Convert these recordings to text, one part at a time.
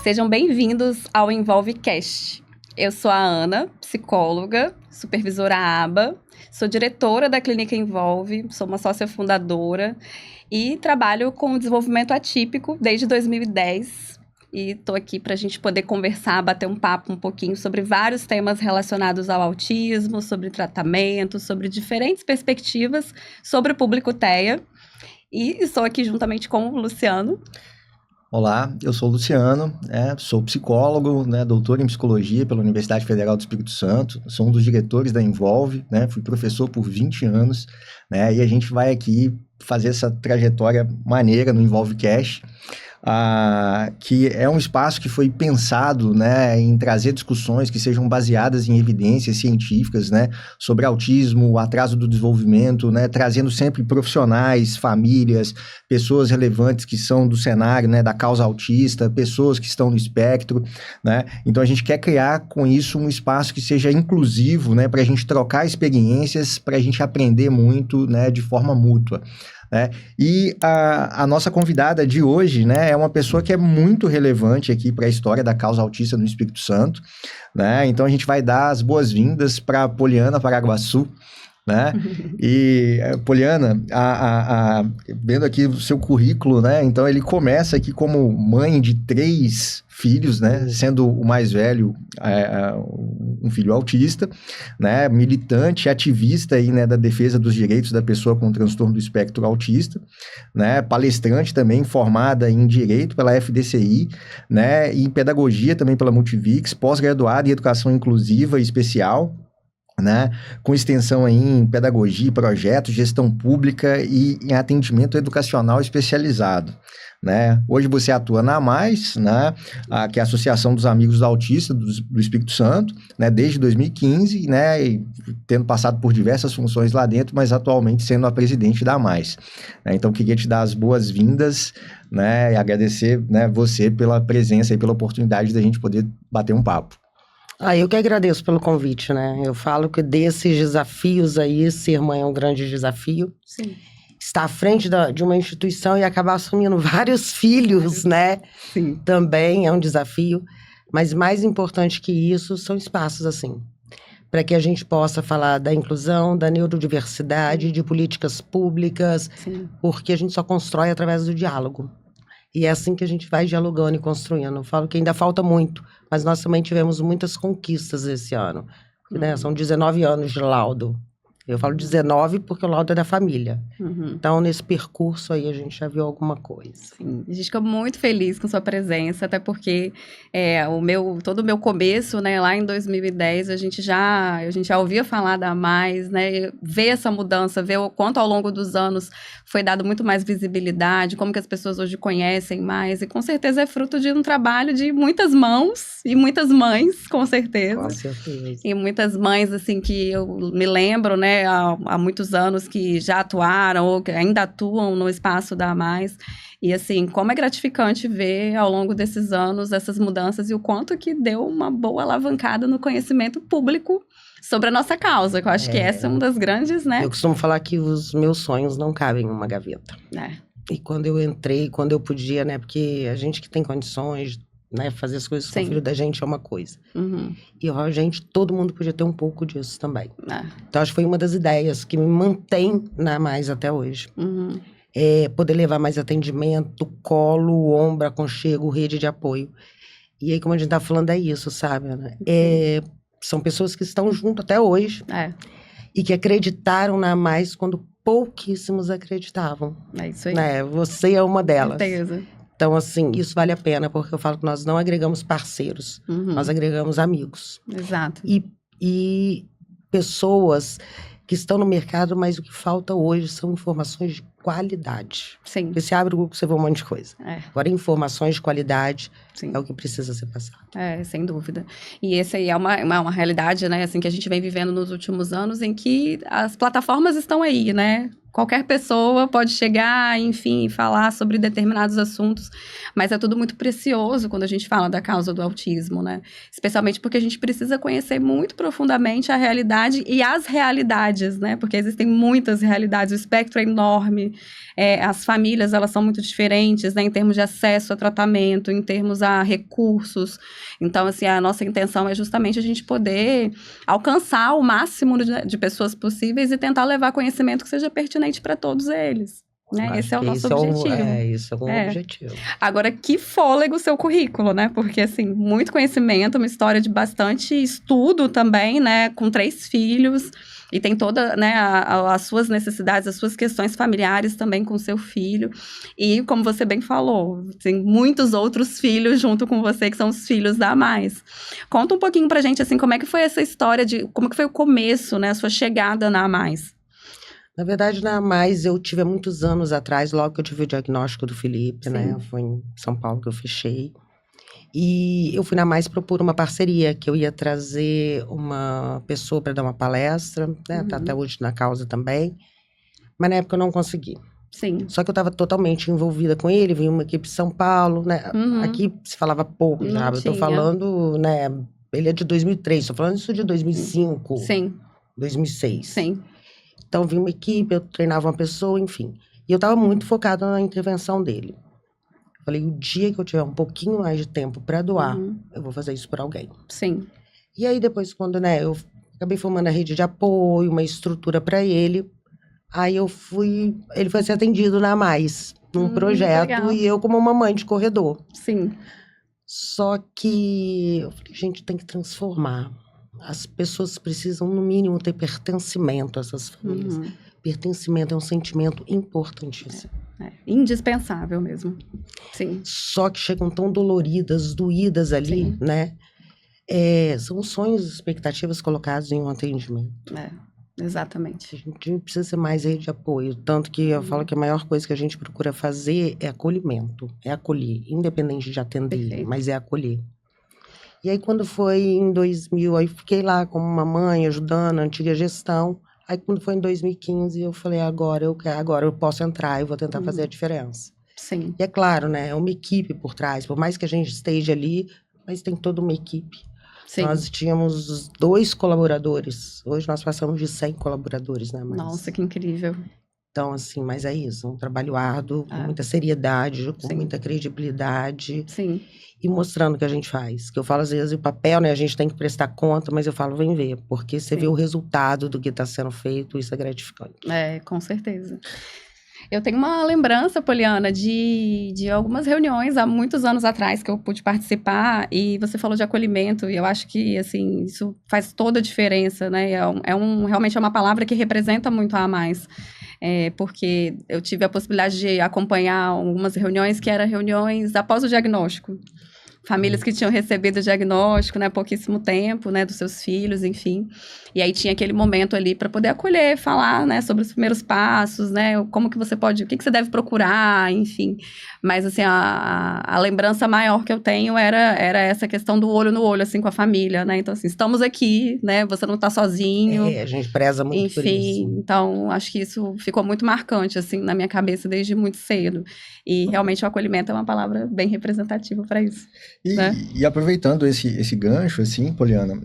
Sejam bem-vindos ao EnvolveCast. Eu sou a Ana, psicóloga, supervisora ABA, sou diretora da Clínica Envolve, sou uma sócia fundadora e trabalho com desenvolvimento atípico desde 2010. E estou aqui para a gente poder conversar, bater um papo um pouquinho sobre vários temas relacionados ao autismo, sobre tratamento, sobre diferentes perspectivas sobre o público TEA. E estou aqui juntamente com o Luciano. Olá, eu sou o Luciano, sou psicólogo, doutor em psicologia pela Universidade Federal do Espírito Santo, sou um dos diretores da Envolve, fui professor por 20 anos, e a gente vai aqui fazer essa trajetória maneira no EnvolveCast, que é um espaço que foi pensado em trazer discussões que sejam baseadas em evidências científicas sobre autismo, o atraso do desenvolvimento, trazendo sempre profissionais, famílias, pessoas relevantes que são do cenário da causa autista, pessoas que estão no espectro. Então a gente quer criar com isso um espaço que seja inclusivo, para a gente trocar experiências, para a gente aprender muito de forma mútua. E a nossa convidada de hoje é uma pessoa que é muito relevante aqui para a história da causa autista no Espírito Santo, então a gente vai dar as boas-vindas para Poliana Paraguaçu, E Poliana, vendo aqui o seu currículo, então ele começa aqui como mãe de 3 filhos, sendo o mais velho um filho autista, militante, ativista aí, da defesa dos direitos da pessoa com transtorno do espectro autista, palestrante também, formada em Direito pela FDCI, e em Pedagogia também pela Multivix, pós-graduada em Educação Inclusiva e Especial, com extensão aí em pedagogia, projetos, gestão pública e em atendimento educacional especializado. Hoje você atua na AMAIS, que é a Associação dos Amigos do Autista do Espírito Santo, desde 2015, e tendo passado por diversas funções lá dentro, mas atualmente sendo a presidente da AMAIS. Então, queria te dar as boas-vindas, e agradecer você pela presença e pela oportunidade da gente poder bater um papo. Eu que agradeço pelo convite, Eu falo que desses desafios aí, ser mãe é um grande desafio. Sim. Estar à frente de uma instituição e acabar assumindo vários filhos, Sim. Também é um desafio. Mas mais importante que isso são espaços assim, para que a gente possa falar da inclusão, da neurodiversidade, de políticas públicas, Sim. Porque a gente só constrói através do diálogo. E é assim que a gente vai dialogando e construindo. Eu falo que ainda falta muito, mas nós também tivemos muitas conquistas esse ano. São 19 anos de laudo. Eu falo 19 porque o laudo é da família. Então, nesse percurso aí, a gente já viu alguma coisa. Sim, a gente fica muito feliz com sua presença, até porque todo o meu começo, lá em 2010, a gente já ouvia falar da AMAIS, ver essa mudança, ver o quanto ao longo dos anos foi dado muito mais visibilidade, como que as pessoas hoje conhecem mais, e com certeza é fruto de um trabalho de muitas mãos e muitas mães, com certeza. Com certeza. E muitas mães, assim, que eu me lembro, há muitos anos que já atuaram ou que ainda atuam no espaço da AMAIS. E, assim, como é gratificante ver ao longo desses anos essas mudanças e o quanto que deu uma boa alavancada no conhecimento público sobre a nossa causa, que eu acho que essa é uma das grandes, Eu costumo falar que os meus sonhos não cabem em uma gaveta. E quando eu entrei, quando eu podia, porque a gente que tem condições, fazer as coisas com o filho da gente é uma coisa. E todo mundo podia ter um pouco disso também. Então, acho que foi uma das ideias que me mantém na AMAIS até hoje. Poder levar mais atendimento, colo, ombro, aconchego, rede de apoio. E aí, como a gente tá falando, é isso, sabe, Ana? São pessoas que estão junto até hoje. E que acreditaram na AMAIS quando pouquíssimos acreditavam. É isso aí. Você é uma delas. Certeza. Então, assim, isso vale a pena, porque eu falo que nós não agregamos parceiros, nós agregamos amigos. Exato. E pessoas que estão no mercado, mas o que falta hoje são informações de qualidade. Sim. Porque você abre o Google, você vê um monte de coisa. Agora, informações de qualidade é o que precisa ser passado. Sem dúvida. E essa aí é uma realidade, assim, que a gente vem vivendo nos últimos anos, em que as plataformas estão aí, qualquer pessoa pode chegar, enfim, falar sobre determinados assuntos, mas é tudo muito precioso quando a gente fala da causa do autismo, né? Especialmente porque a gente precisa conhecer muito profundamente a realidade e as realidades, né? Porque existem muitas realidades, o espectro é enorme, as famílias, elas são muito diferentes, né? Em termos de acesso a tratamento, em termos a recursos. Então, assim, a nossa intenção é justamente a gente poder alcançar o máximo de pessoas possíveis e tentar levar conhecimento que seja pertinente para todos eles. Né? Esse é o nosso objetivo. Isso é um objetivo. Agora, que fôlego o seu currículo, né? Porque, assim, muito conhecimento, uma história de bastante estudo também, né? Com 3 filhos, e tem toda, né, as suas necessidades, as suas questões familiares também com o seu filho. E, como você bem falou, tem muitos outros filhos junto com você, que são os filhos da Mais. Conta um pouquinho pra gente, assim, como é que foi essa história como que foi o começo, né? A sua chegada na Mais. Na verdade, na Mais, eu tive há muitos anos atrás, logo que eu tive o diagnóstico do Felipe, Sim. né? Foi em São Paulo que eu fechei. E eu fui na Mais propor uma parceria, que eu ia trazer uma pessoa para dar uma palestra, né? Tá até hoje na causa também. Mas na época eu não consegui. Sim. Só que eu estava totalmente envolvida com ele, vinha uma equipe de São Paulo, né? Aqui se falava pouco já, eu tô falando, né? Ele é de 2003, tô falando isso de 2005. Sim. 2006. Sim. Então, vinha uma equipe, eu treinava uma pessoa, enfim. E eu estava muito focada na intervenção dele. Falei, o dia que eu tiver um pouquinho mais de tempo para doar, eu vou fazer isso por alguém. Sim. E aí, depois, quando, né, eu acabei formando a rede de apoio, uma estrutura para ele. Aí ele foi ser atendido na Mais, num projeto, legal. E eu como mamãe de corredor. Sim. Só que eu falei, gente, tem que transformar. As pessoas precisam, no mínimo, ter pertencimento a essas famílias. Pertencimento é um sentimento importantíssimo. Indispensável mesmo. Sim. Só que chegam tão doloridas, doídas ali, Sim. né? São sonhos e expectativas colocados em um atendimento. Exatamente. A gente precisa ser mais rede de apoio. Tanto que eu falo que a maior coisa que a gente procura fazer é acolhimento. É acolher, independente de atender, Perfeito. Mas é acolher. E aí, quando foi em 2000, aí fiquei lá como mamãe, ajudando a antiga gestão. Aí, quando foi em 2015, eu falei, agora eu posso entrar, eu vou tentar fazer a diferença. Sim. E é claro, né, é uma equipe por trás. Por mais que a gente esteja ali, mas tem toda uma equipe. Sim. Nós tínhamos 2 colaboradores. Hoje nós passamos de 100 colaboradores, né? Nossa, que incrível. Então, assim, mas é isso. Um trabalho árduo, com muita seriedade, com muita credibilidade. Sim. E mostrando o que a gente faz. Que eu falo, às vezes, o papel, né? A gente tem que prestar conta, mas eu falo, vem ver. Porque você vê o resultado do que está sendo feito, isso é gratificante. Com certeza. Eu tenho uma lembrança, Poliana, de algumas reuniões há muitos anos atrás que eu pude participar, e você falou de acolhimento, e eu acho que, assim, isso faz toda a diferença, né? Realmente é uma palavra que representa muito a Mais. Porque eu tive a possibilidade de acompanhar algumas reuniões que eram reuniões após o diagnóstico. Famílias que tinham recebido o diagnóstico, né, há pouquíssimo tempo, né, dos seus filhos, enfim. E aí tinha aquele momento ali para poder acolher, falar, né, sobre os primeiros passos, né, como que você pode, o que você deve procurar, enfim. Mas, assim, a lembrança maior que eu tenho era essa questão do olho no olho, assim, com a família, né. Então, assim, estamos aqui, né, você não está sozinho. A gente preza muito por isso. Enfim, então, acho que isso ficou muito marcante, assim, na minha cabeça desde muito cedo. E, realmente, o acolhimento é uma palavra bem representativa para isso. E aproveitando esse gancho, assim, Poliana,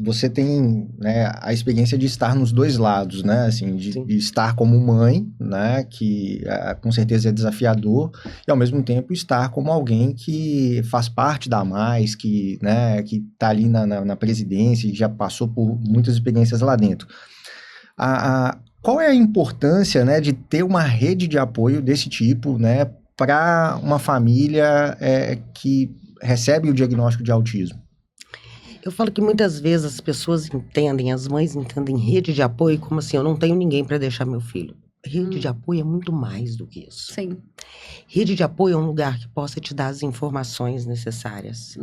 você tem, né, a experiência de estar nos 2 lados, né, assim, de estar como mãe, né, que com certeza é desafiador, e ao mesmo tempo estar como alguém que faz parte da Mais, que, né, que tá ali na presidência e já passou por muitas experiências lá dentro. Qual é a importância, né, de ter uma rede de apoio desse tipo, né, para uma família que recebe o diagnóstico de autismo? Eu falo que muitas vezes as pessoas entendem, as mães entendem rede de apoio como assim, eu não tenho ninguém para deixar meu filho. Rede de apoio é muito mais do que isso. Sim. Rede de apoio é um lugar que possa te dar as informações necessárias.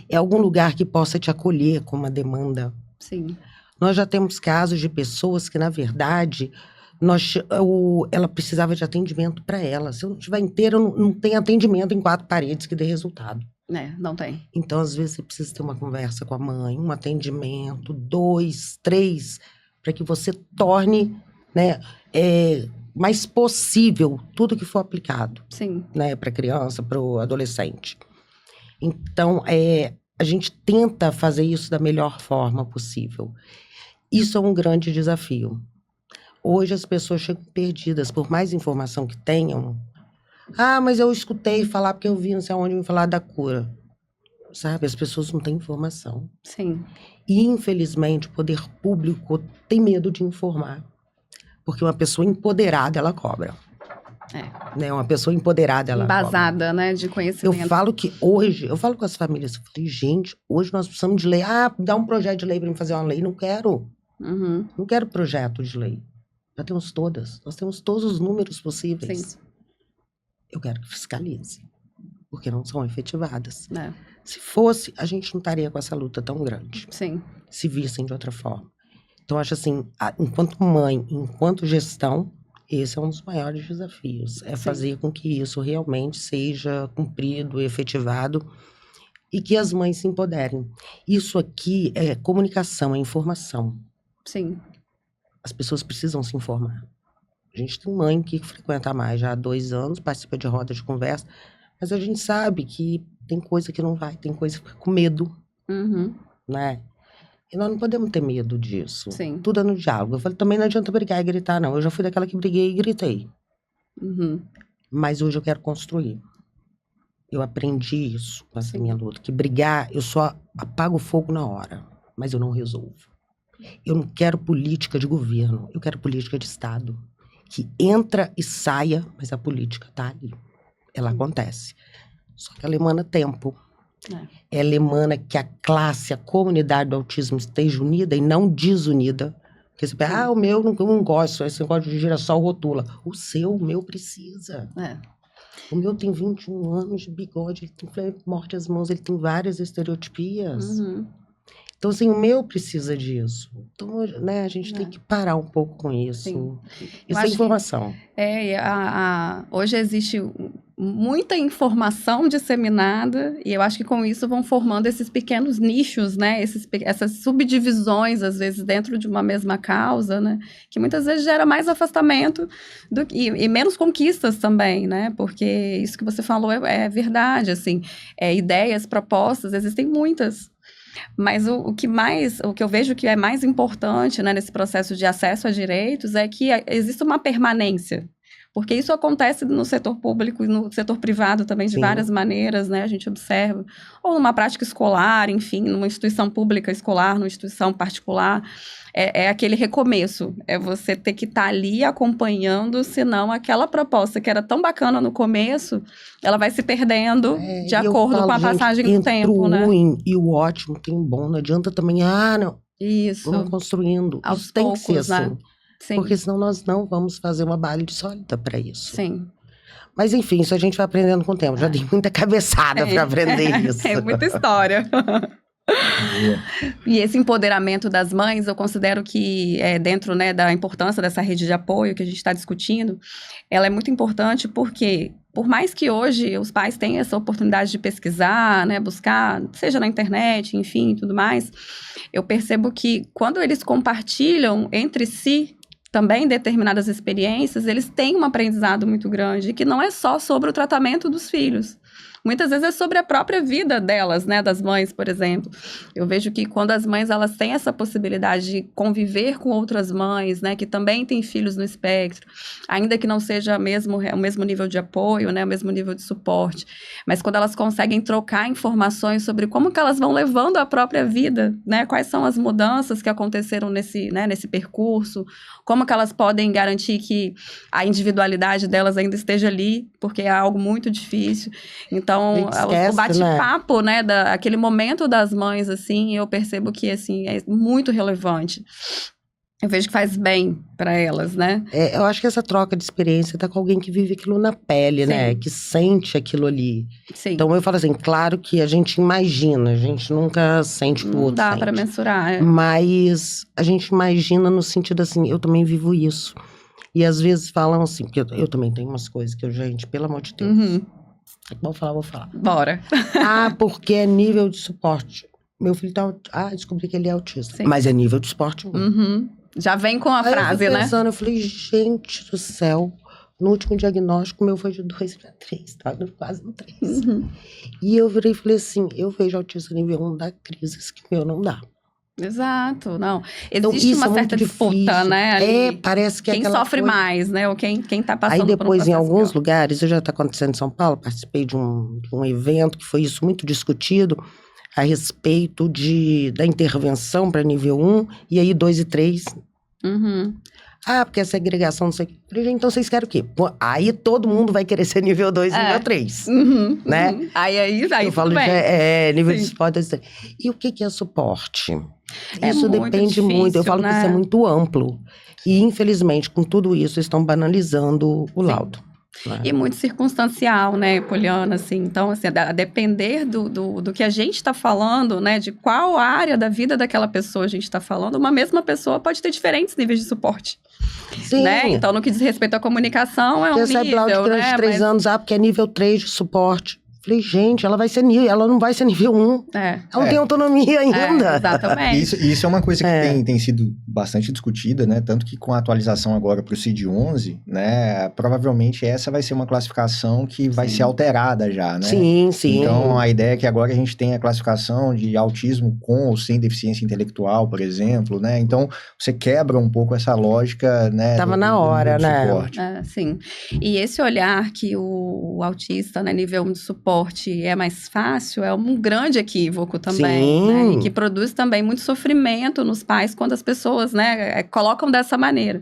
É algum lugar que possa te acolher com uma demanda. Sim. Nós já temos casos de pessoas que, na verdade, ela precisava de atendimento para ela. Se eu não estiver inteira, não tem atendimento em 4 paredes que dê resultado. Não tem. Então, às vezes, você precisa ter uma conversa com a mãe, um atendimento, 2, 3, para que você torne né? Mais possível tudo que for aplicado. Sim. Né? Para criança, para o adolescente. Então, a gente tenta fazer isso da melhor forma possível. Isso é um grande desafio. Hoje as pessoas chegam perdidas, por mais informação que tenham. Ah, mas eu escutei falar, porque eu vi não sei onde me falar da cura. Sabe, as pessoas não têm informação. Sim. E, infelizmente, o poder público tem medo de informar. Porque uma pessoa empoderada, ela cobra. Né? Uma pessoa empoderada, ela embasada, cobra. Né, de conhecimento. Eu falo que hoje, eu falo com as famílias, eu falei, gente, hoje nós precisamos de lei. Ah, dá um projeto de lei para me fazer uma lei. Não quero. Não quero projeto de lei. Já temos todas. Nós temos todos os números possíveis. Sim. Eu quero que fiscalize. Porque não são efetivadas. Se fosse, a gente não estaria com essa luta tão grande. Sim. Se vissem de outra forma. Então, acho assim, enquanto mãe, enquanto gestão, esse é um dos maiores desafios. É fazer com que isso realmente seja cumprido, efetivado e que as mães se empoderem. Isso aqui é comunicação, é informação. Sim. As pessoas precisam se informar. A gente tem mãe que frequenta mais já há 2 anos, participa de roda de conversa, mas a gente sabe que tem coisa que não vai, tem coisa que fica com medo, né? E nós não podemos ter medo disso. Sim. Tudo é no diálogo. Eu falei, também não adianta brigar e gritar, não. Eu já fui daquela que briguei e gritei. Mas hoje eu quero construir. Eu aprendi isso com essa minha luta. Que brigar, eu só apago o fogo na hora. Mas eu não resolvo. Eu não quero política de governo. Eu quero política de Estado. Que entra e saia, mas a política tá ali. Ela acontece. Só que ela emana tempo. Ela emana que a classe, a comunidade do autismo esteja unida e não desunida. Porque você pensa, o meu não gosto, esse negócio de girassol rotula. O meu precisa. O meu tem 21 anos de bigode, ele tem morte às mãos, ele tem várias estereotipias. Então, assim, o meu precisa disso. Então, né, a gente tem que parar um pouco com isso. Sim. Isso é informação. Hoje existe muita informação disseminada e eu acho que com isso vão formando esses pequenos nichos, né? Essas subdivisões, às vezes, dentro de uma mesma causa, né? Que muitas vezes gera mais afastamento e menos conquistas também, né? Porque isso que você falou é verdade, assim. Ideias, propostas, existem muitas. Mas o que eu vejo que é mais importante, né, nesse processo de acesso a direitos é que existe uma permanência. Porque isso acontece no setor público e no setor privado também, de várias maneiras, né? A gente observa. Ou numa prática escolar, enfim, numa instituição pública escolar, numa instituição particular. É aquele recomeço. É você ter que estar ali acompanhando, senão aquela proposta que era tão bacana no começo, ela vai se perdendo de acordo com a passagem do tempo, né? Entre o ruim e o ótimo tem bom. Não adianta também, não. Isso. Vamos construindo. Aos isso tem poucos, que ser assim. Né? Sim. Porque senão nós não vamos fazer uma base sólida para isso. Sim. Mas enfim, isso a gente vai aprendendo com o tempo. Já dei muita cabeçada para aprender isso. Tem muita história. E esse empoderamento das mães, eu considero que dentro, né, da importância dessa rede de apoio que a gente está discutindo, ela é muito importante porque, por mais que hoje os pais tenham essa oportunidade de pesquisar, né, buscar, seja na internet, enfim, tudo mais, eu percebo que quando eles compartilham entre si também determinadas experiências, eles têm um aprendizado muito grande, que não é só sobre o tratamento dos filhos. Muitas vezes é sobre a própria vida delas, né, das mães, por exemplo. Eu vejo que quando as mães elas têm essa possibilidade de conviver com outras mães, né, que também têm filhos no espectro, ainda que não seja o mesmo nível de apoio, né, o mesmo nível de suporte, mas quando elas conseguem trocar informações sobre como que elas vão levando a própria vida, né, quais são as mudanças que aconteceram nesse percurso, como que elas podem garantir que a individualidade delas ainda esteja ali, porque é algo muito difícil. Então, o bate-papo, né, aquele momento das mães, assim, eu percebo que, assim, é muito relevante. Eu vejo que faz bem para elas, né? Eu acho que essa troca de experiência tá com alguém que vive aquilo na pele, né? Que sente aquilo ali. Sim. Então, eu falo assim, claro que a gente imagina, a gente nunca sente o que o outro sente. Não dá para mensurar, Mas a gente imagina no sentido assim, eu também vivo isso. E às vezes falam assim, porque eu também tenho umas coisas que gente, pelo amor de Deus... Vou falar. Bora. Porque é nível de suporte. Meu filho descobri que ele é autista. Sim. Mas é nível de suporte. Já vem com a frase, né? Eu falei, gente do céu, no último diagnóstico, o meu foi de 2 para 3, tá quase no 3. Uhum. E eu virei e falei assim, eu vejo autista nível 1 dar crises que o meu não dá. Exato, não. Existe então, uma certa disputa, né? Ali, parece que quem sofre coisa... mais, né? Ou quem tá passando Aí depois, por um em alguns lugares, isso já está acontecendo em São Paulo, participei de um evento que foi isso muito discutido a respeito da intervenção para nível 1, e aí 2 e 3. Uhum. Porque a segregação, não sei o quê. Então, vocês querem o quê? Aí todo mundo vai querer ser nível 2 e nível 3, né? Uhum. Aí eu falo, nível de suporte. E o que é suporte? Isso depende difícil, muito. Eu falo que isso é muito amplo. E, infelizmente, com tudo isso, estão banalizando o laudo. E muito circunstancial, né, Poliana, assim. Então, assim, a depender do que a gente está falando, né, de qual área da vida daquela pessoa a gente está falando, uma mesma pessoa pode ter diferentes níveis de suporte. Sim. Né? Então, no que diz respeito à comunicação, é um nível, sai lá de criança de 3 anos, porque é nível 3 de suporte. Falei, gente, ela não vai ser nível 1. Ela não tem autonomia ainda. Exatamente. Isso é uma coisa que tem sido bastante discutida, né? Tanto que com a atualização agora para o CID-11, né? Provavelmente essa vai ser uma classificação que vai ser alterada já, né? Sim. Então, a ideia é que agora a gente tem a classificação de autismo com ou sem deficiência intelectual, por exemplo, né? Então, você quebra um pouco essa lógica, né? Tava na hora, né? Sim. E esse olhar que o autista, né, nível 1 de suporte, é mais fácil, é um grande equívoco também, né? E que produz também muito sofrimento nos pais quando as pessoas, né, colocam dessa maneira.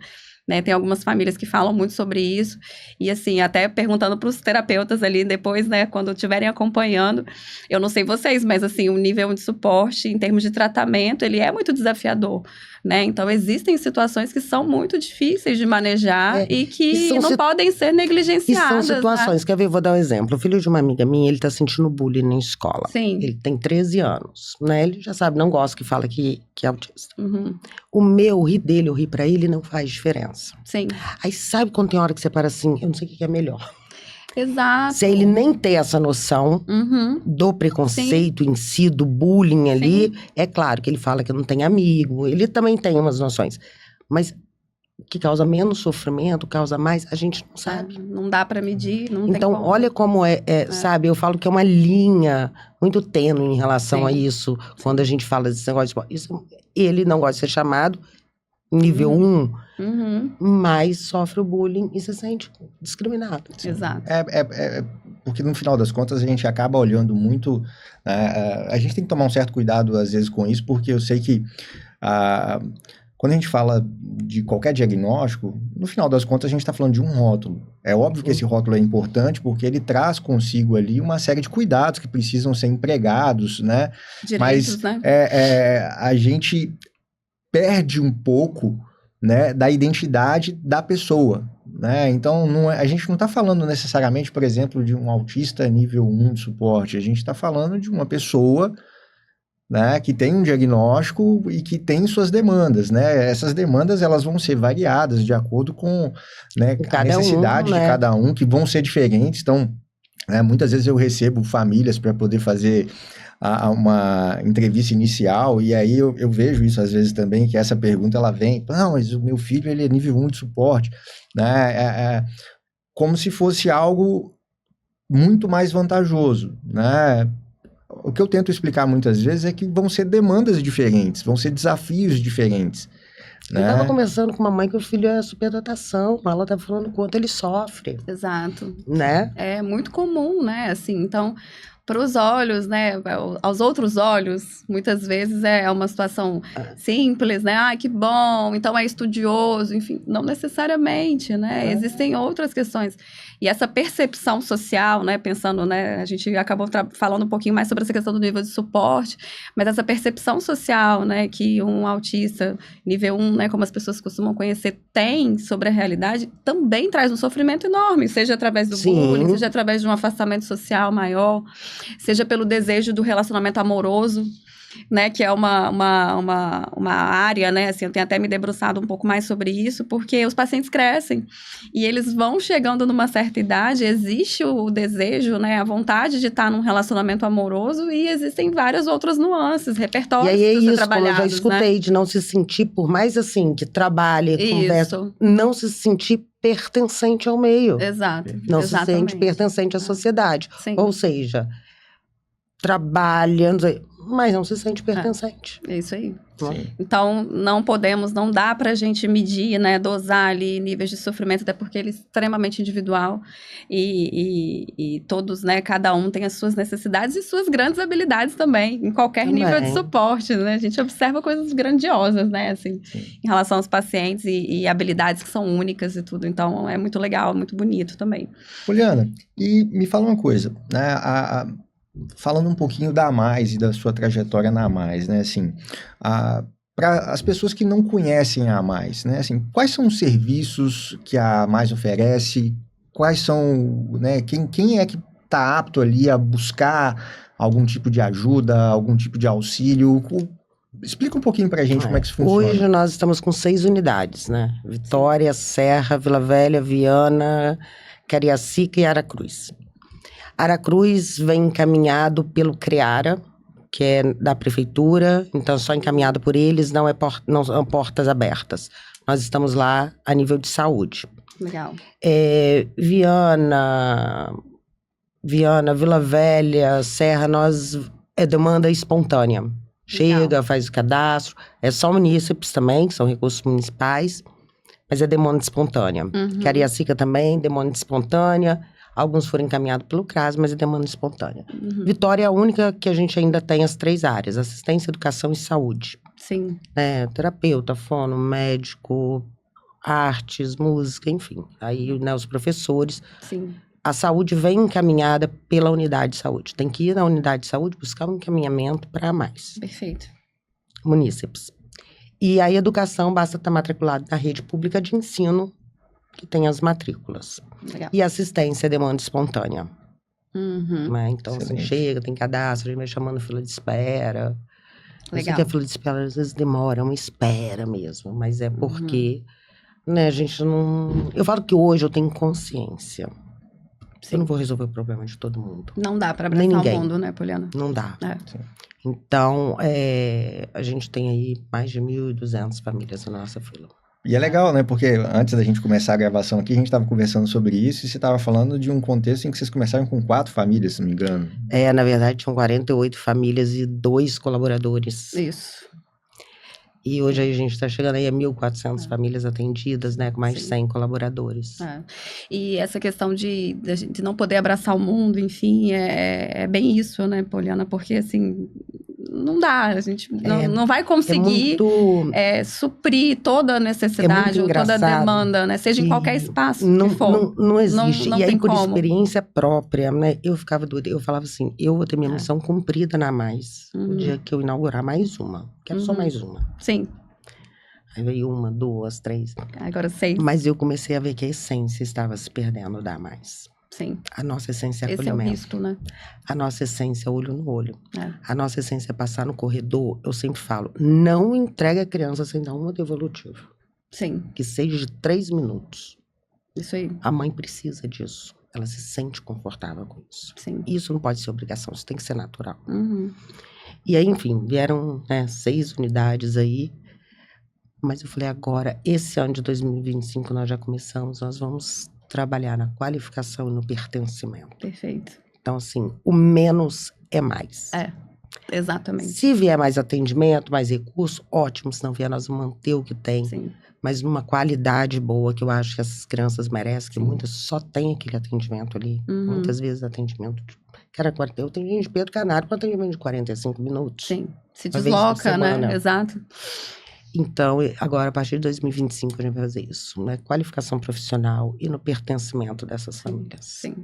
Né, tem algumas famílias que falam muito sobre isso, e assim, até perguntando para os terapeutas ali depois, né, quando estiverem acompanhando, eu não sei vocês, mas assim, o nível de suporte em termos de tratamento, ele é muito desafiador, né, então existem situações que são muito difíceis de manejar e que não podem ser negligenciadas. E são situações, né? Quer ver, vou dar um exemplo, o filho de uma amiga minha, ele tá sentindo bullying na escola. Sim. Ele tem 13 anos, né, ele já sabe, não gosta que fala que é autista. O meu, rir dele, eu rir pra ele, não faz diferença. Sim. Aí sabe quando tem hora que você para assim, eu não sei o que é melhor. Exato. Se ele nem tem essa noção do preconceito em si, do bullying ali, é claro que ele fala que não tem amigo, ele também tem umas noções. Mas o que causa menos sofrimento, causa mais, a gente não sabe. Não dá para medir, não então, tem como. Olha como sabe, eu falo que é uma linha muito tênue em relação a isso, quando a gente fala desse negócio de isso, ele não gosta de ser chamado nível 1, mas sofre o bullying e se sente discriminado. Exato. Porque no final das contas a gente acaba olhando muito, a gente tem que tomar um certo cuidado às vezes com isso, porque eu sei que quando a gente fala de qualquer diagnóstico, no final das contas a gente está falando de um rótulo. É óbvio que esse rótulo é importante porque ele traz consigo ali uma série de cuidados que precisam ser empregados, né? Direitos, mas né? A gente perde um pouco, né, da identidade da pessoa, né? Então, a gente não está falando necessariamente, por exemplo, de um autista nível 1 de suporte. A gente está falando de uma pessoa, né, que tem um diagnóstico e que tem suas demandas, né? Essas demandas, elas vão ser variadas de acordo com, né, a necessidade de cada um, que vão ser diferentes. Então, muitas vezes eu recebo famílias para poder fazer uma entrevista inicial, e aí eu vejo isso às vezes também, que essa pergunta ela vem, não, mas o meu filho ele é nível 1 de suporte, né? Como se fosse algo muito mais vantajoso, né? O que eu tento explicar muitas vezes é que vão ser demandas diferentes, vão ser desafios diferentes. Eu estava conversando com uma mãe que o filho é superdotação, ela estava falando quanto ele sofre. Exato. Né? É muito comum, né? Assim, então, para os olhos, né? Aos outros olhos, muitas vezes é uma situação simples, né? Ai, que bom, então é estudioso, enfim, não necessariamente, né? Existem outras questões. E essa percepção social, né? Pensando, né? A gente acabou falando um pouquinho mais sobre essa questão do nível de suporte, mas essa percepção social, né? Que um autista nível 1, né? Como as pessoas costumam conhecer, tem sobre a realidade, também traz um sofrimento enorme, seja através do bullying, seja através de um afastamento social maior, seja pelo desejo do relacionamento amoroso, né, que é uma área, né, assim, eu tenho até me debruçado um pouco mais sobre isso, porque os pacientes crescem e eles vão chegando numa certa idade, existe o desejo, né, a vontade de estar num relacionamento amoroso e existem várias outras nuances, repertórios que ser trabalhados, como eu já escutei, né? De não se sentir, por mais assim, que trabalhe, conversa, não se sentir pertencente ao meio. Exato. Não se sente pertencente à sociedade. Sim. Ou seja, trabalhando, mas não se sente pertencente. É isso aí. Sim. Então, não dá pra gente medir, né, dosar ali níveis de sofrimento, até porque ele é extremamente individual e todos, né, cada um tem as suas necessidades e suas grandes habilidades também, em qualquer nível de suporte, né, a gente observa coisas grandiosas, né, assim, em relação aos pacientes e habilidades que são únicas e tudo, então é muito legal, muito bonito também. Poliana, e me fala uma coisa, né, falando um pouquinho da AMAIS e da sua trajetória na AMAIS, né, assim, para as pessoas que não conhecem a AMAIS, né, assim, quais são os serviços que a AMAIS oferece, quais são, né, quem é que está apto ali a buscar algum tipo de ajuda, algum tipo de auxílio? Explica um pouquinho para a gente como é que isso funciona. Hoje nós estamos com 6 unidades, né, Vitória, Serra, Vila Velha, Viana, Cariacica e Aracruz. Aracruz vem encaminhado pelo CREARA, que é da prefeitura, então só encaminhado por eles, não são portas abertas. Nós estamos lá a nível de saúde. Legal. Viana, Vila Velha, Serra, é demanda espontânea. Legal. Chega, faz o cadastro, é só munícipes também, que são recursos municipais, mas é demanda espontânea. Cariacica também, demanda espontânea. Alguns foram encaminhados pelo CRAS, mas é demanda espontânea. Vitória é a única que a gente ainda tem as 3 áreas: assistência, educação e saúde. Sim. Terapeuta, fono, médico, artes, música, enfim. Aí, né, os professores. Sim. A saúde vem encaminhada pela unidade de saúde. Tem que ir na unidade de saúde buscar um encaminhamento para mais. Perfeito. Munícipes. E a educação basta estar matriculado na rede pública de ensino, que tem as matrículas. Legal. E assistência é demanda espontânea. Né? Então, assim, chega, tem cadastro, a gente vai chamando fila de espera. Legal. Eu sei que a fila de espera às vezes demora, uma espera mesmo, mas é porque, né, a gente não... Eu falo que hoje eu tenho consciência. Sim. Eu não vou resolver o problema de todo mundo. Não dá pra abraçar o mundo, né, Poliana? Não dá. Então, a gente tem aí mais de 1.200 famílias na nossa fila. E é legal, né? Porque antes da gente começar a gravação aqui, a gente estava conversando sobre isso e você estava falando de um contexto em que vocês começaram com 4 famílias, se não me engano. Na verdade, tinham 48 famílias e 2 colaboradores. Isso. E hoje a gente está chegando aí a 1.400 famílias atendidas, né? Com mais de 100 colaboradores. E essa questão de não poder abraçar o mundo, enfim, é bem isso, né, Poliana? Porque, assim, não dá, a gente não vai conseguir suprir toda a necessidade ou toda a demanda, né? Seja em qualquer espaço que for. Não existe. Não e aí, tem por como. Experiência própria, né? Eu ficava doida. Eu falava assim, eu vou ter minha missão cumprida na AMAIS. O dia que eu inaugurar mais uma. Quero só mais uma. Sim. Aí veio 1, 2, 3. Agora 6. Mas eu comecei a ver que a essência estava se perdendo da AMAIS. Sim. A nossa essência é acolhimento. Esse é o risco, né? A nossa essência é olho no olho. A nossa essência é passar no corredor. Eu sempre falo, não entregue a criança sem dar uma devolutiva. Sim. Que seja de 3 minutos. Isso aí. A mãe precisa disso. Ela se sente confortável com isso. Sim. Isso não pode ser obrigação, isso tem que ser natural. E aí, enfim, vieram 6 unidades aí. Mas eu falei, agora, esse ano de 2025, nós já começamos, nós vamos trabalhar na qualificação e no pertencimento. Perfeito. Então, assim, o menos é mais. Exatamente. Se vier mais atendimento, mais recurso, ótimo. Se não vier, nós vamos manter o que tem. Sim. Mas numa qualidade boa, que eu acho que essas crianças merecem, que muitas só tem aquele atendimento ali. Muitas vezes atendimento eu tenho gente de Pedro Canário com atendimento de 45 minutos. Sim, se desloca, né? Exato. Então, agora, a partir de 2025, a gente vai fazer isso, né? Qualificação profissional e no pertencimento dessas famílias. Sim.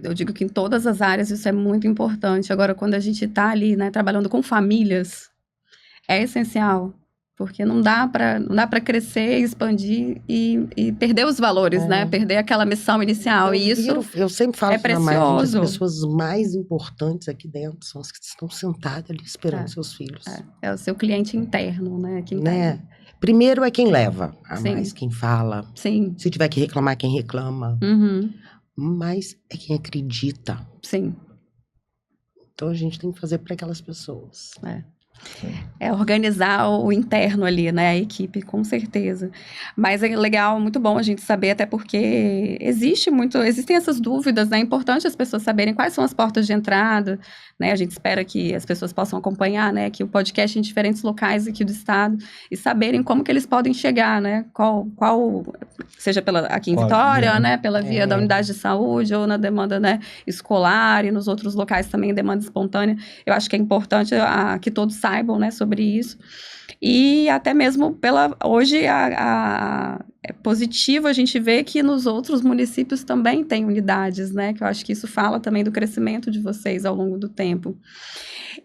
Eu digo que em todas as áreas isso é muito importante. Agora, quando a gente está ali, né, trabalhando com famílias, é essencial. Porque não dá para crescer, expandir e perder os valores, né? Perder aquela missão inicial. E isso eu sempre falo é precioso. As pessoas mais importantes aqui dentro são as que estão sentadas ali esperando seus filhos. É o seu cliente interno, né? Primeiro é quem leva, Sim. mais quem fala. Sim. Se tiver que reclamar, quem reclama. Uhum. Mas é quem acredita. Sim. Então a gente tem que fazer para aquelas pessoas. É organizar o interno ali, né? A equipe, com certeza. Mas é legal, muito bom a gente saber, até porque existem essas dúvidas, né? É importante as pessoas saberem quais são as portas de entrada, né? A gente espera que as pessoas possam acompanhar, né? Que o podcast em diferentes locais aqui do estado e saberem como que eles podem chegar, né? Qual seja aqui em Vitória, né? Pela via da unidade de saúde ou na demanda, né, escolar e nos outros locais também demanda espontânea. Eu acho que é importante que todos saibam, né, sobre isso. E até mesmo hoje é positivo a gente ver que nos outros municípios também tem unidades, né? Que eu acho que isso fala também do crescimento de vocês ao longo do tempo.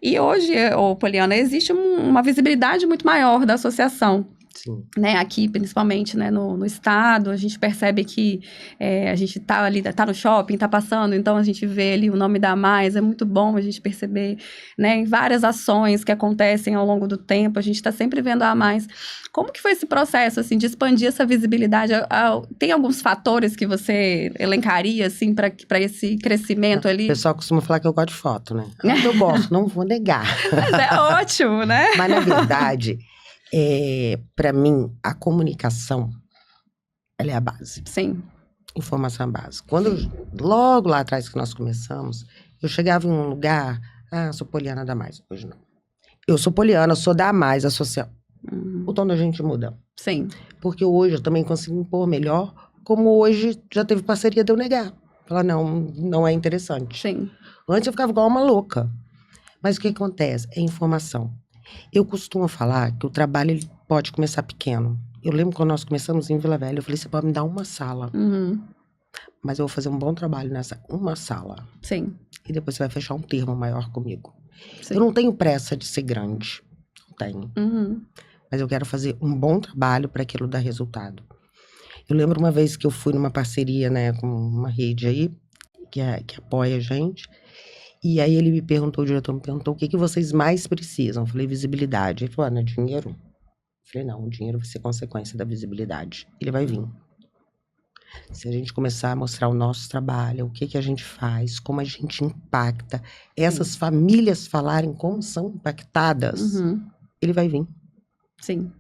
E hoje, Poliana, existe uma visibilidade muito maior da associação. Sim. Né, aqui, principalmente, né, no estado, a gente percebe que a gente tá ali, tá no shopping, tá passando, então a gente vê ali o nome da AMAIS, é muito bom a gente perceber, né, em várias ações que acontecem ao longo do tempo, a gente tá sempre vendo a AMAIS. Como que foi esse processo, assim, de expandir essa visibilidade? Tem alguns fatores que você elencaria, assim, para esse crescimento ali? O pessoal costuma falar que eu gosto de foto, né? Eu gosto, não vou negar. Mas é ótimo, né? Mas, na verdade... para mim, a comunicação, ela é a base. Sim. Informação é a base. Logo lá atrás que nós começamos, eu chegava em um lugar, sou Poliana da Mais. Hoje não. Eu sou Poliana, sou da Mais, a social. O tom da gente muda. Sim. Porque hoje eu também consigo impor melhor, como hoje já teve parceria de eu negar. Falar, não é interessante. Sim. Antes eu ficava igual uma louca. Mas o que acontece? É informação. Eu costumo falar que o trabalho ele pode começar pequeno. Eu lembro quando nós começamos em Vila Velha, eu falei, você pode me dar uma sala. Uhum. Mas eu vou fazer um bom trabalho nessa uma sala. Sim. E depois você vai fechar um termo maior comigo. Sim. Eu não tenho pressa de ser grande. Não tenho. Uhum. Mas eu quero fazer um bom trabalho para aquilo dar resultado. Eu lembro uma vez que eu fui numa parceria, né, com uma rede aí, que apoia a gente. E aí o diretor me perguntou, o que vocês mais precisam? Eu falei, visibilidade. Ele falou, não é dinheiro? Eu falei, não, o dinheiro vai ser consequência da visibilidade. Ele vai vir. Se a gente começar a mostrar o nosso trabalho, o que a gente faz, como a gente impacta, essas famílias falarem como são impactadas, ele vai vir. Sim.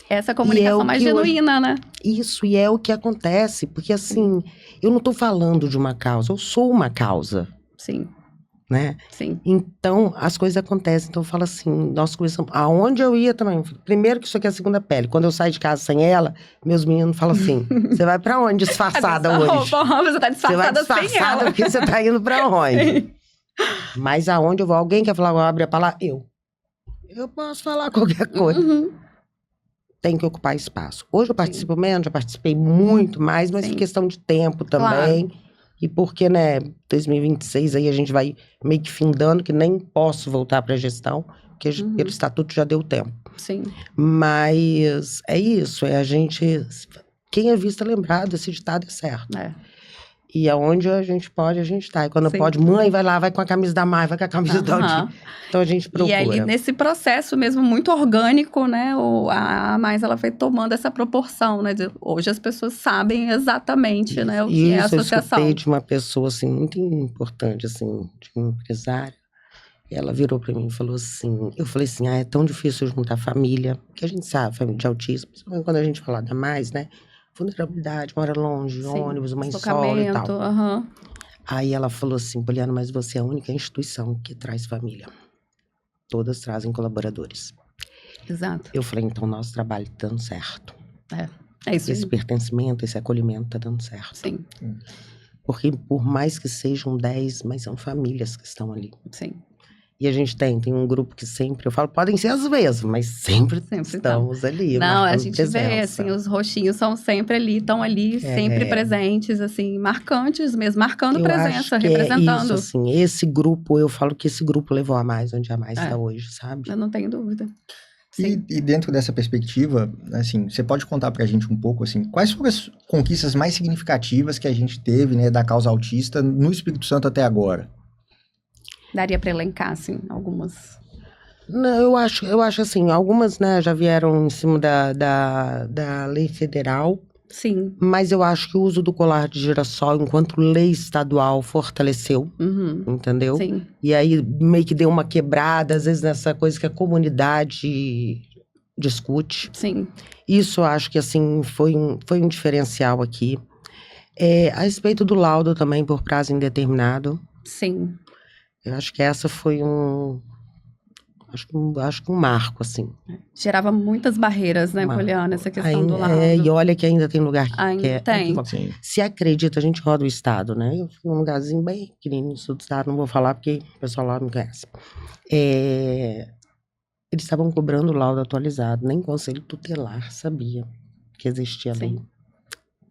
Essa comunicação mais genuína, né? Isso, e é o que acontece. Porque assim, eu não tô falando de uma causa, eu sou uma causa. Sim. Né? Sim. Então, as coisas acontecem. Então, eu falo assim, nós começamos... Aonde eu ia também? Primeiro que isso aqui é a segunda pele. Quando eu saio de casa sem ela, meus meninos falam assim, você vai pra onde disfarçada hoje? Você tá disfarçada sem ela. Porque você tá indo pra onde? Mas aonde eu vou? Alguém quer falar, abre a palavra? Eu posso falar qualquer coisa. Tem que ocupar espaço. Hoje eu participo menos, já participei muito mais, mas por questão de tempo também. Claro. E porque, né, 2026 aí a gente vai meio que findando, que nem posso voltar para a gestão, porque pelo estatuto já deu tempo. Sim. Mas é isso, é a gente... Quem é visto é lembrado, esse ditado é certo. E aonde a gente pode, a gente tá. E quando pode, mãe, vai lá, vai com a camisa da Mai, vai com a camisa da Aldi. Então a gente procura. E aí, nesse processo mesmo, muito orgânico, né, a Mais, ela foi tomando essa proporção, né, hoje as pessoas sabem exatamente, né, o que é a associação. Eu escutei de uma pessoa, assim, muito importante, assim, de uma empresária. Ela virou pra mim e falou assim, eu falei assim, é tão difícil juntar família, que a gente sabe, família de autismo, principalmente quando a gente fala da Mais, né, vulnerabilidade, mora longe, ônibus, mãe solo e tal. Aí ela falou assim, Poliana, mas você é a única instituição que traz família. Todas trazem colaboradores. Exato. Eu falei, então nosso trabalho tá dando certo. É isso. Esse pertencimento, esse acolhimento tá dando certo. Sim. Porque por mais que sejam 10, mas são famílias que estão ali. Sim. E a gente tem um grupo que sempre, eu falo, podem ser às vezes, mas sempre estamos ali. Não, a gente vê, assim, os roxinhos são sempre ali, estão ali, sempre presentes, assim, marcantes mesmo, marcando presença, representando. É isso, assim, esse grupo, eu falo que esse grupo levou a Mais, onde a Mais está hoje, sabe? Eu não tenho dúvida. E dentro dessa perspectiva, assim, você pode contar pra gente um pouco, assim, quais foram as conquistas mais significativas que a gente teve, né, da causa autista no Espírito Santo até agora? Daria para elencar, assim, algumas. Não, eu acho assim, algumas, né, já vieram em cima da lei federal. Sim. Mas eu acho que o uso do colar de girassol enquanto lei estadual fortaleceu, entendeu? Sim. E aí meio que deu uma quebrada, às vezes, nessa coisa que a comunidade discute. Sim. Isso eu acho que, assim, foi um diferencial aqui. A respeito do laudo também por prazo indeterminado. Sim. Eu acho que essa foi Acho que um marco, assim. Gerava muitas barreiras, né, Poliana, essa questão do laudo. E olha que ainda tem lugar que ainda tem. Se acredita, a gente roda o estado, né? Eu fui num lugarzinho bem pequenininho do estado, não vou falar porque o pessoal lá não conhece. Eles estavam cobrando o laudo atualizado, nem conselho tutelar sabia que existia ali.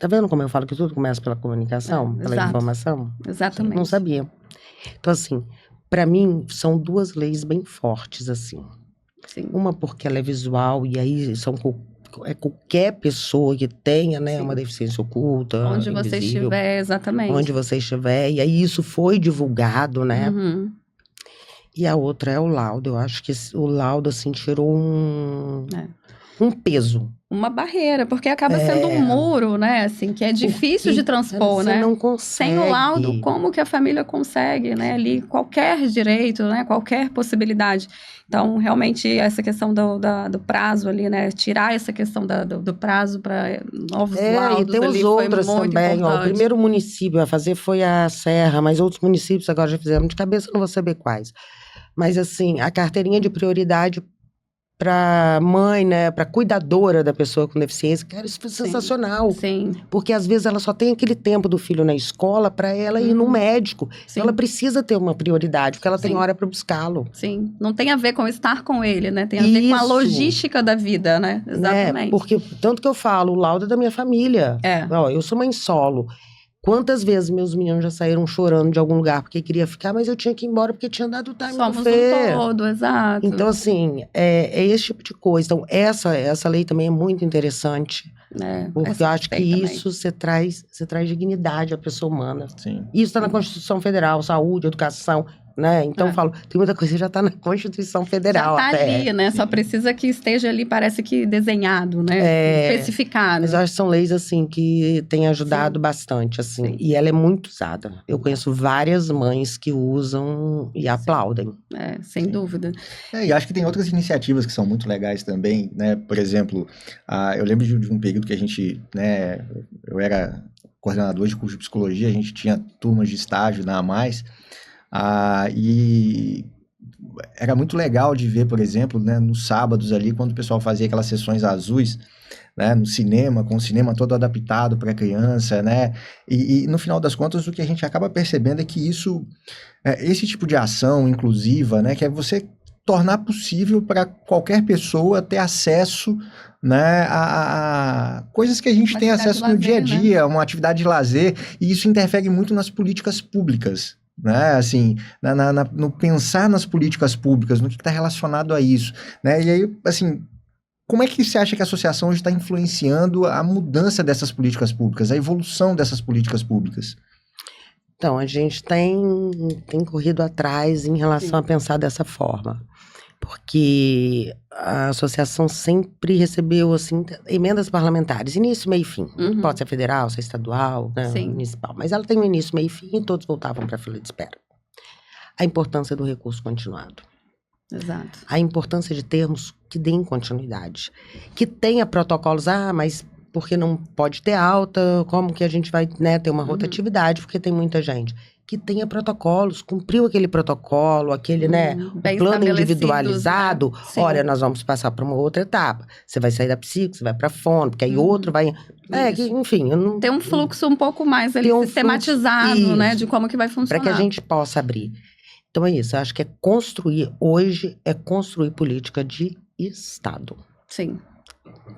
Tá vendo como eu falo que tudo começa pela comunicação, pela informação? Exatamente. Não sabia. Então, assim, para mim, são duas leis bem fortes, assim. Sim. Uma porque ela é visual, e aí qualquer pessoa que tenha, né, uma deficiência oculta, onde você estiver, exatamente. Onde você estiver, e aí isso foi divulgado, né? E a outra é o laudo. Eu acho que o laudo, assim, tirou um peso. Uma barreira, porque acaba sendo um muro, né, assim, que é difícil de transpor, né? Você não consegue. Sem o laudo, como que a família consegue, né, ali, qualquer direito, né, qualquer possibilidade. Então, realmente, essa questão do prazo ali, né, tirar essa questão do prazo para novos laudos e tem ali os outros foi muito também, importante. O primeiro município a fazer foi a Serra, mas outros municípios agora já fizeram de cabeça, não vou saber quais. Mas, assim, a carteirinha de prioridade para mãe, né, para cuidadora da pessoa com deficiência, cara, isso foi sensacional. Sim. Porque às vezes ela só tem aquele tempo do filho na escola para ela ir no médico. Então, ela precisa ter uma prioridade, porque ela tem hora para buscá-lo. Sim. Não tem a ver com estar com ele, né? Tem a ver com a logística da vida, né? Exatamente. Porque tanto que eu falo, o laudo é da minha família. Ó, eu sou mãe solo. Quantas vezes meus meninos já saíram chorando de algum lugar porque queria ficar, mas eu tinha que ir embora porque tinha dado o time Somos do Fê. um todo, exato. Então, assim, é esse tipo de coisa. Então, essa lei também é muito interessante. Porque eu acho que isso você traz dignidade à pessoa humana. Sim. Isso está na Constituição Federal, saúde, educação, né? Então, eu falo, tem muita coisa que já está na Constituição Federal. Já está ali, né? Sim. Só precisa que esteja ali, parece que desenhado, né? Especificado. Mas eu acho que são leis, assim, que têm ajudado bastante, assim. Sim. E ela é muito usada. Eu conheço várias mães que usam e aplaudem. Sem dúvida. E acho que tem outras iniciativas que são muito legais também, né? Por exemplo, eu lembro de um período que a gente, né? Eu era coordenador de curso de psicologia, a gente tinha turmas de estágio na AMAIS, e era muito legal de ver, por exemplo, né, nos sábados ali, quando o pessoal fazia aquelas sessões azuis, né, no cinema, com o cinema todo adaptado para criança, né, e no final das contas o que a gente acaba percebendo é que esse tipo de ação inclusiva, né, que é você tornar possível para qualquer pessoa ter acesso, né, a coisas que a gente tem acesso no dia a dia, né? Uma atividade de lazer, e isso interfere muito nas políticas públicas, né, assim, no pensar nas políticas públicas, no que está relacionado a isso, né, e aí, assim, como é que você acha que a associação hoje está influenciando a mudança dessas políticas públicas, a evolução dessas políticas públicas? Então, a gente tem corrido atrás em relação a pensar dessa forma, porque a associação sempre recebeu, assim, emendas parlamentares, início, meio e fim. Pode ser federal, ser estadual, né, municipal, mas ela tem um início, meio e fim, e todos voltavam para a fila de espera. A importância do recurso continuado. Exato. A importância de termos que deem continuidade, que tenha protocolos, mas porque não pode ter alta, como que a gente vai, né, ter uma rotatividade, porque tem muita gente. Que tenha protocolos, cumpriu aquele protocolo, aquele, né, plano individualizado, né? Olha, nós vamos passar para uma outra etapa. Você vai sair da psico, você vai para fono, porque aí outro vai... enfim... Tem um fluxo um pouco mais ali, sistematizado, né, de como que vai funcionar. Para que a gente possa abrir. Então é isso, eu acho que hoje é construir política de Estado. Sim.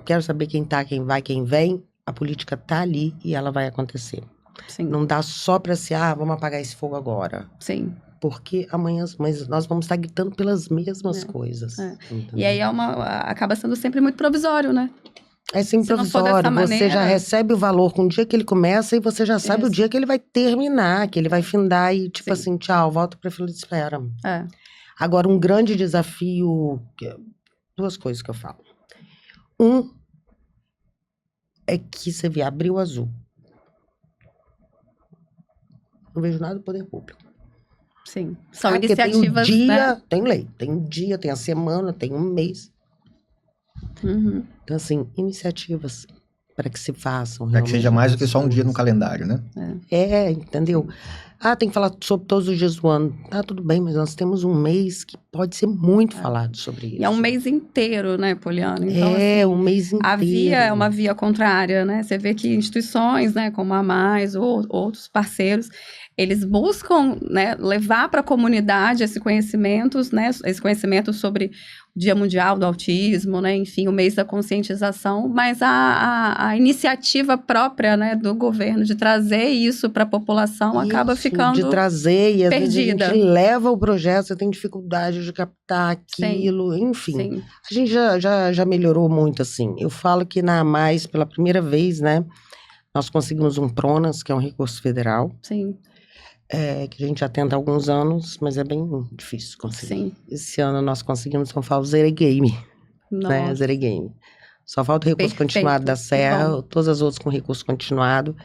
Quero saber quem tá, quem vai, quem vem, a política tá ali e ela vai acontecer. Sim. Não dá só para vamos apagar esse fogo agora. Sim. porque amanhã mas nós vamos estar gritando pelas mesmas coisas. E aí acaba sendo sempre muito provisório, né? É sempre provisório, você já recebe o valor com o dia que ele começa e você já sabe o dia que ele vai terminar, que ele vai findar e tipo assim, tchau, volta pra fila de espera. Agora, um grande desafio, 2 coisas que eu falo. É que você vê, Abril Azul. Não vejo nada do poder público. Sim, são iniciativas, tem o dia, né? Tem lei, tem um dia, tem a semana, tem um mês. Então, assim, iniciativas para que se façam. Para que seja mais do que só um dia no calendário, né? Entendeu? Tem que falar sobre todos os dias do ano. Tá, tudo bem, mas nós temos um mês que pode ser muito falado sobre isso. E é um mês inteiro, né, Poliana? Então, assim, um mês inteiro. A via é uma via contrária, né? Você vê que instituições, né, como a Mais ou outros parceiros, eles buscam, né, levar para a comunidade esse conhecimento sobre o Dia Mundial do Autismo, né, enfim, o mês da conscientização, mas a iniciativa própria, né, do governo de trazer isso para a população acaba ficando de trazer, e às perdida. Vezes a gente leva o projeto, você tem dificuldade de captar aquilo, enfim. Sim. A gente já melhorou muito, assim. Eu falo que na Mais, pela primeira vez, né, nós conseguimos um PRONAS, que é um recurso federal. Sim. Que a gente já tenta há alguns anos, mas é bem difícil conseguir. Sim. Esse ano nós conseguimos São Paulo Zero Game. Né? Zero Game. Só falta o recurso continuado da Serra, todas as outras com recurso continuado.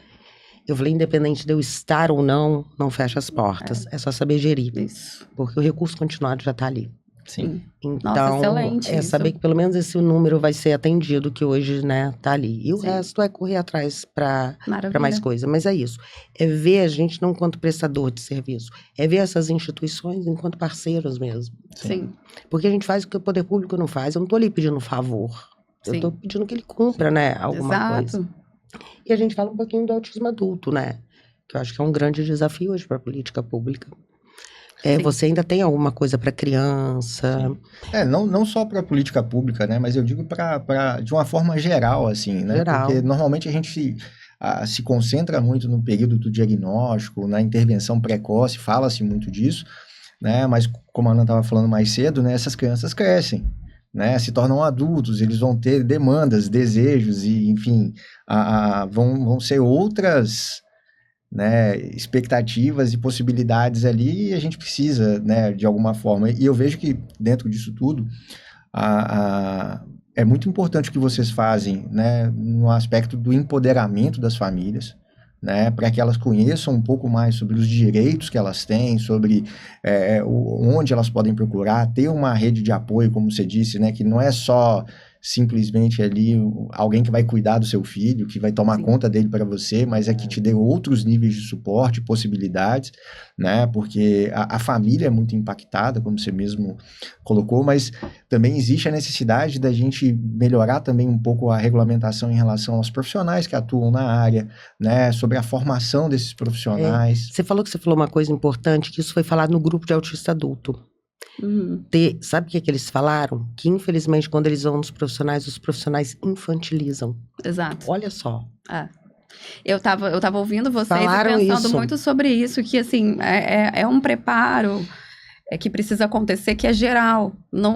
Eu falei, independente de eu estar ou não fecha as portas. É só saber gerir. Isso. Porque o recurso continuado já está ali. Sim. Então, nossa, excelente saber que pelo menos esse número vai ser atendido, que hoje, né, tá ali. E o resto é correr atrás para mais coisa. Mas é isso. É ver a gente não enquanto prestador de serviço. É ver essas instituições enquanto parceiros mesmo. Sim. Porque a gente faz o que o poder público não faz. Eu não tô ali pedindo favor. Eu tô pedindo que ele cumpra, né, alguma coisa. E a gente fala um pouquinho do autismo adulto, né? Que eu acho que é um grande desafio hoje para a política pública. Você ainda tem alguma coisa para criança? Não só para a política pública, né? Mas eu digo de uma forma geral, assim, né? Porque normalmente a gente se concentra muito no período do diagnóstico, na intervenção precoce, fala-se muito disso, né? Mas como a Ana estava falando mais cedo, né? Essas crianças crescem, né? Se tornam adultos, eles vão ter demandas, desejos e, enfim, vão ser outras, né, expectativas e possibilidades ali, e a gente precisa, né, de alguma forma. E eu vejo que dentro disso tudo é muito importante o que vocês fazem, né, no aspecto do empoderamento das famílias, né, para que elas conheçam um pouco mais sobre os direitos que elas têm, sobre onde elas podem procurar, ter uma rede de apoio, como você disse, né, que não é só simplesmente ali alguém que vai cuidar do seu filho, que vai tomar conta dele para você, mas que te dê outros níveis de suporte, possibilidades, né? Porque a família é muito impactada, como você mesmo colocou, mas também existe a necessidade da gente melhorar também um pouco a regulamentação em relação aos profissionais que atuam na área, né? Sobre a formação desses profissionais. Você falou uma coisa importante, que isso foi falado no grupo de autista adulto. Sabe o que eles falaram? Que infelizmente quando eles vão nos profissionais, os profissionais infantilizam. Exato. Olha só. Eu tava ouvindo vocês e pensando muito sobre isso, que assim, é um preparo que precisa acontecer, que é geral.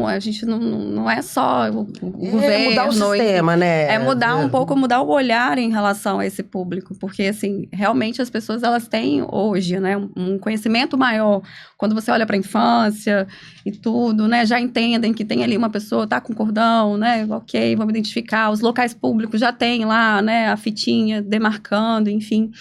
A gente não é só o governo. Mudar o sistema, né? É mudar um pouco, mudar o olhar em relação a esse público. Porque, assim, realmente as pessoas, elas têm hoje, né, um conhecimento maior. Quando você olha para a infância e tudo, né, já entendem que tem ali uma pessoa, tá com cordão, né, ok, vamos identificar. Os locais públicos já tem lá, né, a fitinha demarcando, enfim.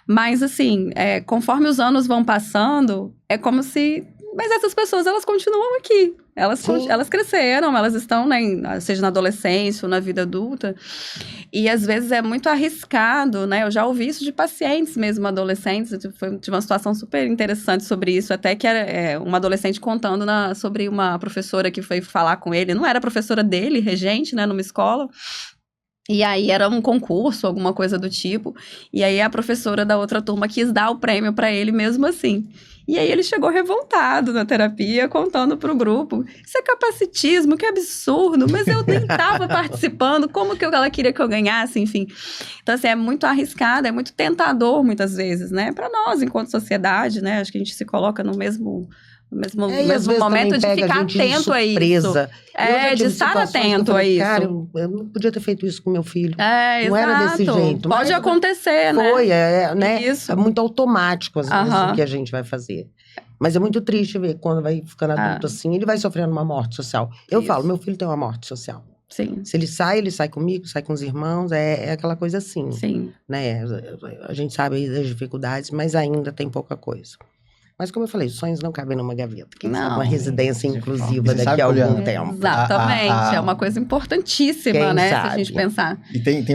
Mas, assim, conforme os anos vão passando, é como se... Mas essas pessoas, elas continuam aqui. Elas cresceram, elas estão, né, seja na adolescência ou na vida adulta. E, às vezes, é muito arriscado, né? Eu já ouvi isso de pacientes mesmo, adolescentes. Eu tive uma situação super interessante sobre isso. Até que era uma adolescente contando sobre uma professora que foi falar com ele. Não era professora dele, regente, né, numa escola. E aí era um concurso, alguma coisa do tipo. E aí a professora da outra turma quis dar o prêmio para ele mesmo assim. E aí ele chegou revoltado na terapia, contando pro grupo, isso é capacitismo, que absurdo, mas eu nem tava participando, como que ela queria que eu ganhasse, enfim. Então, assim, é muito arriscado, é muito tentador, muitas vezes, né? Para nós, enquanto sociedade, né? Acho que a gente se coloca no mesmo momento de ficar atento a isso. De estar atento a isso. Cara, eu não podia ter feito isso com meu filho. Não era desse jeito. Pode acontecer, né? Foi, né? Isso. É muito automático, às vezes, o que a gente vai fazer. Mas é muito triste ver quando vai ficando adulto assim, ele vai sofrendo uma morte social. Eu falo, meu filho tem uma morte social. Sim. Se ele sai comigo, sai com os irmãos, é aquela coisa assim. Sim. Né? A gente sabe aí das dificuldades, mas ainda tem pouca coisa. Mas como eu falei, os sonhos não cabem numa gaveta. Quem sabe uma residência inclusiva daqui a algum tempo. Exatamente, é uma coisa importantíssima, né? Sabe? Se a gente pensar. E tem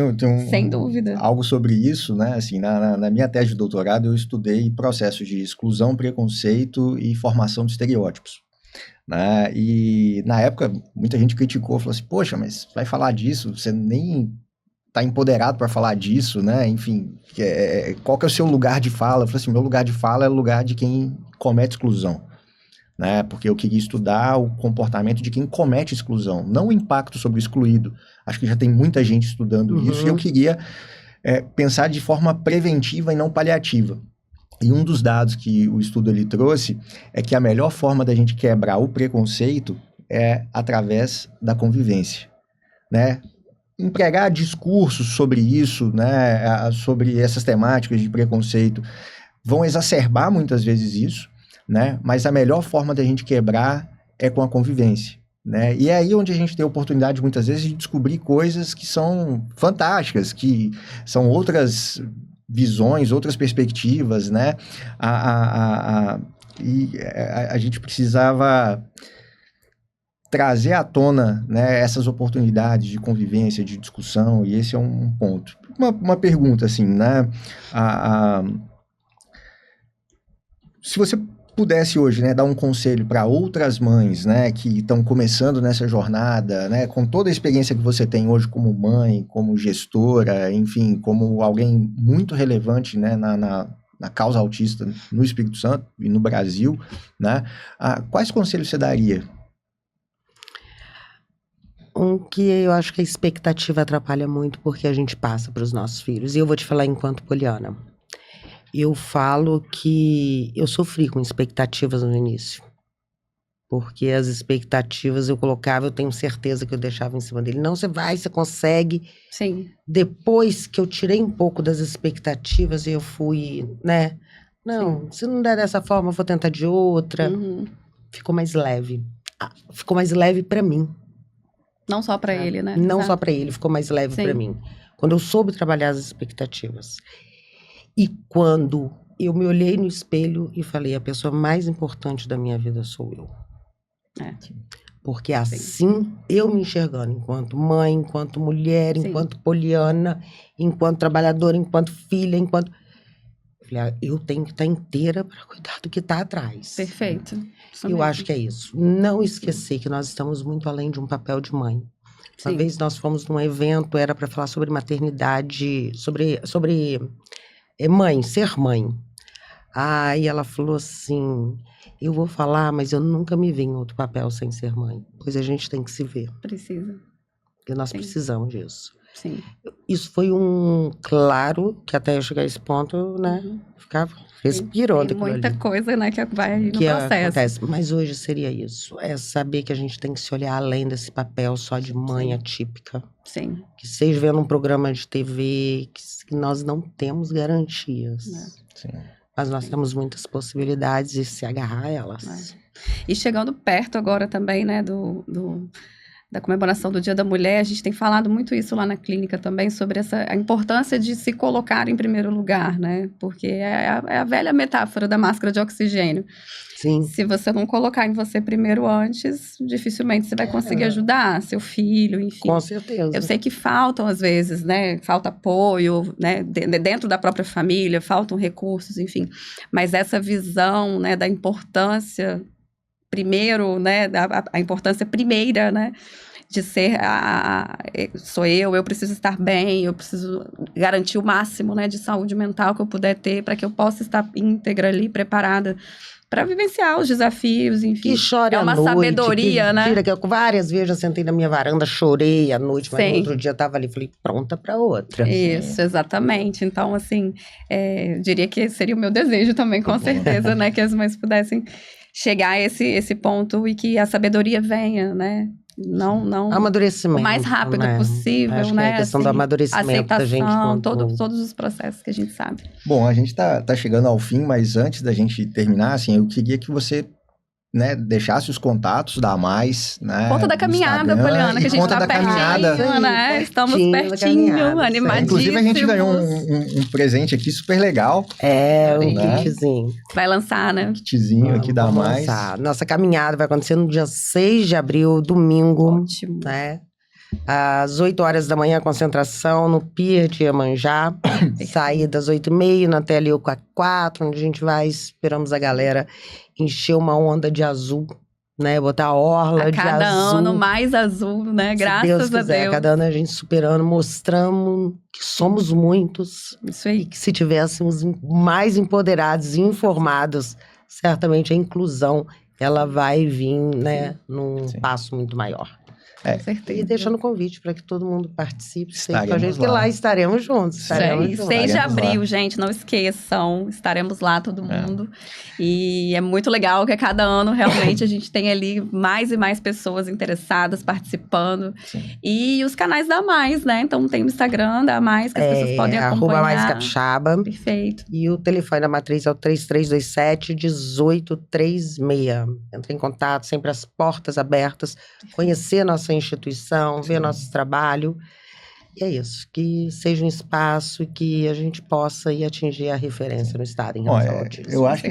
sem dúvida. Algo sobre isso, né? Assim, na minha tese de doutorado, eu estudei processos de exclusão, preconceito e formação de estereótipos. Né? E na época, muita gente criticou, falou assim, poxa, mas vai falar disso, você nem tá empoderado para falar disso, né? Enfim, qual que é o seu lugar de fala? Eu falei assim, meu lugar de fala é o lugar de quem comete exclusão, né? Porque eu queria estudar o comportamento de quem comete exclusão, não o impacto sobre o excluído. Acho que já tem muita gente estudando isso e eu queria pensar de forma preventiva e não paliativa. E um dos dados que o estudo ele trouxe é que a melhor forma da gente quebrar o preconceito é através da convivência, né? Empregar discursos sobre isso, né, sobre essas temáticas de preconceito, vão exacerbar muitas vezes isso, né, mas a melhor forma da gente quebrar é com a convivência, né, e é aí onde a gente tem a oportunidade muitas vezes de descobrir coisas que são fantásticas, que são outras visões, outras perspectivas, né, e a gente precisava trazer à tona, né, essas oportunidades de convivência, de discussão, e esse é um ponto. Uma pergunta, assim, né? Se você pudesse hoje, né, dar um conselho para outras mães, né, que estão começando nessa jornada, né, com toda a experiência que você tem hoje como mãe, como gestora, enfim, como alguém muito relevante, né, na causa autista no Espírito Santo e no Brasil, né, quais conselhos você daria? Que eu acho que a expectativa atrapalha muito porque a gente passa para os nossos filhos. E eu vou te falar enquanto poliana. Eu falo que eu sofri com expectativas no início. Porque as expectativas eu colocava, eu tenho certeza que eu deixava em cima dele. Não, você vai, você consegue. Sim. Depois que eu tirei um pouco das expectativas e eu fui, né? Não, se não der dessa forma, eu vou tentar de outra. Ficou mais leve. Ficou mais leve para mim. Não só para ele, né? Não só para ele, ficou mais leve para mim. Quando eu soube trabalhar as expectativas. E quando eu me olhei no espelho e falei, a pessoa mais importante da minha vida sou eu. Porque assim, eu me enxergando enquanto mãe, enquanto mulher, enquanto poliana, enquanto trabalhadora, enquanto filha, enquanto... Eu tenho que estar inteira para cuidar do que está atrás. Perfeito. Eu acho que é isso. Não esquecer que nós estamos muito além de um papel de mãe. Uma vez nós fomos num evento, era para falar sobre maternidade, sobre mãe, ser mãe. Aí ela falou assim, eu vou falar, mas eu nunca me vi em outro papel sem ser mãe. Pois a gente tem que se ver. Precisa. E nós precisamos disso. Sim. Isso foi claro, que até eu chegar a esse ponto, né, ficava respirando. Tem muita coisa, né, que vai no processo. Acontece. Mas hoje seria isso, é saber que a gente tem que se olhar além desse papel só de mãe atípica. Sim. Que seja vendo um programa de TV, que nós não temos garantias. Sim. Mas nós temos muitas possibilidades de se agarrar a elas. E chegando perto agora também, né, da comemoração do Dia da Mulher, a gente tem falado muito isso lá na clínica também, sobre a importância de se colocar em primeiro lugar, né? Porque é a velha metáfora da máscara de oxigênio. Sim. Se você não colocar em você primeiro antes, dificilmente você vai conseguir ajudar seu filho, enfim. Com certeza. Eu sei que faltam, às vezes, né? Falta apoio, né? Dentro da própria família, faltam recursos, enfim. Mas essa visão, né, da importância... primeiro, né, a importância primeira, né, de ser sou eu preciso estar bem, eu preciso garantir o máximo, né, de saúde mental que eu puder ter para que eu possa estar íntegra ali, preparada para vivenciar os desafios, enfim. Que chore é uma noite, sabedoria, né? Tira, que eu várias vezes eu sentei na minha varanda, chorei à noite, mas no outro dia eu tava ali, falei, pronta para outra. Isso, exatamente. Então, assim, diria que seria o meu desejo também, com certeza, né? Que as mães pudessem chegar a esse ponto e que a sabedoria venha, né? Não amadurecimento, o mais rápido possível, acho né? Que é a questão do amadurecimento da gente. Todos os processos que a gente sabe. Bom, a gente tá chegando ao fim, mas antes da gente terminar, assim, eu queria que você, né, deixasse os contatos da Mais, né? Conta da caminhada, Poliana, que a gente tá pertinho, né? Estamos pertinho, animadíssimos. Inclusive, a gente ganhou um presente aqui super legal. Um kitzinho. Vai lançar, né? Kitzinho aqui da Mais. Nossa caminhada vai acontecer no dia 6 de abril, domingo. Ótimo. Né? Às 8 horas da manhã, concentração no Pier de Iemanjá. Saída às 8h30, na Teleuca 4, onde a gente vai, esperamos a galera encher uma onda de azul, né? Botar a orla de azul. Cada ano mais azul, né? Graças a Deus. Cada ano a gente superando, mostramos que somos muitos. Isso aí. E que se tivéssemos mais empoderados e informados, certamente a inclusão, ela vai vir, né? Num passo muito maior. Com certeza. E deixando o convite para que todo mundo participe Estaremos com a gente, que lá estaremos juntos. 6 de abril, gente, não esqueçam, estaremos lá todo mundo. E é muito legal que a cada ano, realmente, a gente tem ali mais e mais pessoas interessadas, participando. Sim. E os canais da Mais, né? Então tem o Instagram da Mais, que as pessoas podem acompanhar. @maiscapixaba. Perfeito. E o telefone da matriz é o 3327-1836. Entre em contato, sempre as portas abertas, conhecer nossa instituição, ver nosso trabalho. E é isso, que seja um espaço e que a gente possa ir atingir a referência no estado em relação ao autismo. Eu acho que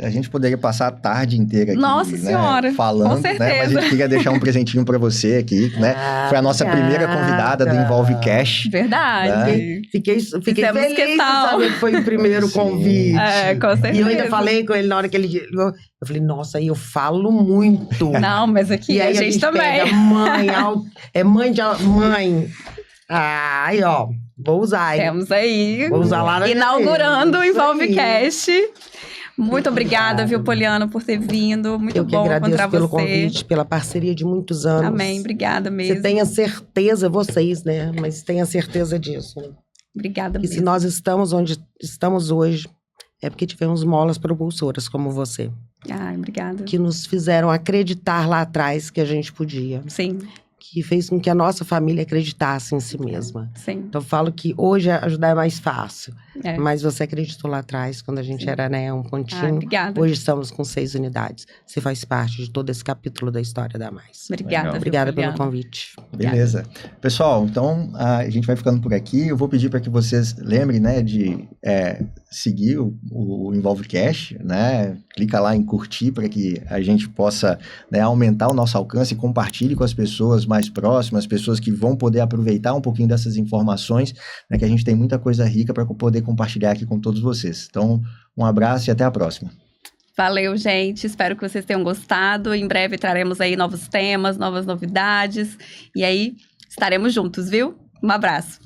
a gente poderia passar a tarde inteira aqui, Nossa Senhora, falando, com certeza. né? Mas a gente queria deixar um presentinho para você aqui, né? Foi a nossa primeira convidada do Envolve Cash. Verdade. Né? Fiquei feliz de saber que foi o primeiro convite. Com certeza. E eu ainda falei com ele na hora que ele... Eu falei, nossa, aí eu falo muito. Não, mas aqui e aí a gente também. Pega mãe. Aí, ó, vou usar. Temos aí. Vou usar lá na inaugurando o Envolve Cash. Muito obrigada, viu, Poliana, por ter vindo. Muito bom encontrar você. Eu que agradeço pelo convite, pela parceria de muitos anos. Amém, obrigada mesmo. Você tenha certeza, vocês, né? Mas tenha certeza disso. Obrigada mesmo. E se nós estamos onde estamos hoje, é porque tivemos molas propulsoras como você. Ai, obrigada. Que nos fizeram acreditar lá atrás que a gente podia. Sim. Que fez com que a nossa família acreditasse em si mesma. Sim. Então, eu falo que hoje ajudar é mais fácil. Mas você acreditou lá atrás, quando a gente era, né, um pontinho. Obrigada. Hoje estamos com 6 unidades. Você faz parte de todo esse capítulo da história da Mais. Obrigada. Obrigada pelo convite. Beleza. Pessoal, então a gente vai ficando por aqui. Eu vou pedir para que vocês lembrem, né, de seguir o Envolve Cash, né? Clica lá em curtir para que a gente possa, né, aumentar o nosso alcance e compartilhe com as pessoas mais próximas, pessoas que vão poder aproveitar um pouquinho dessas informações, né, que a gente tem muita coisa rica para poder compartilhar aqui com todos vocês. Então, um abraço e até a próxima. Valeu, gente. Espero que vocês tenham gostado. Em breve traremos aí novos temas, novas novidades. E aí, estaremos juntos, viu? Um abraço.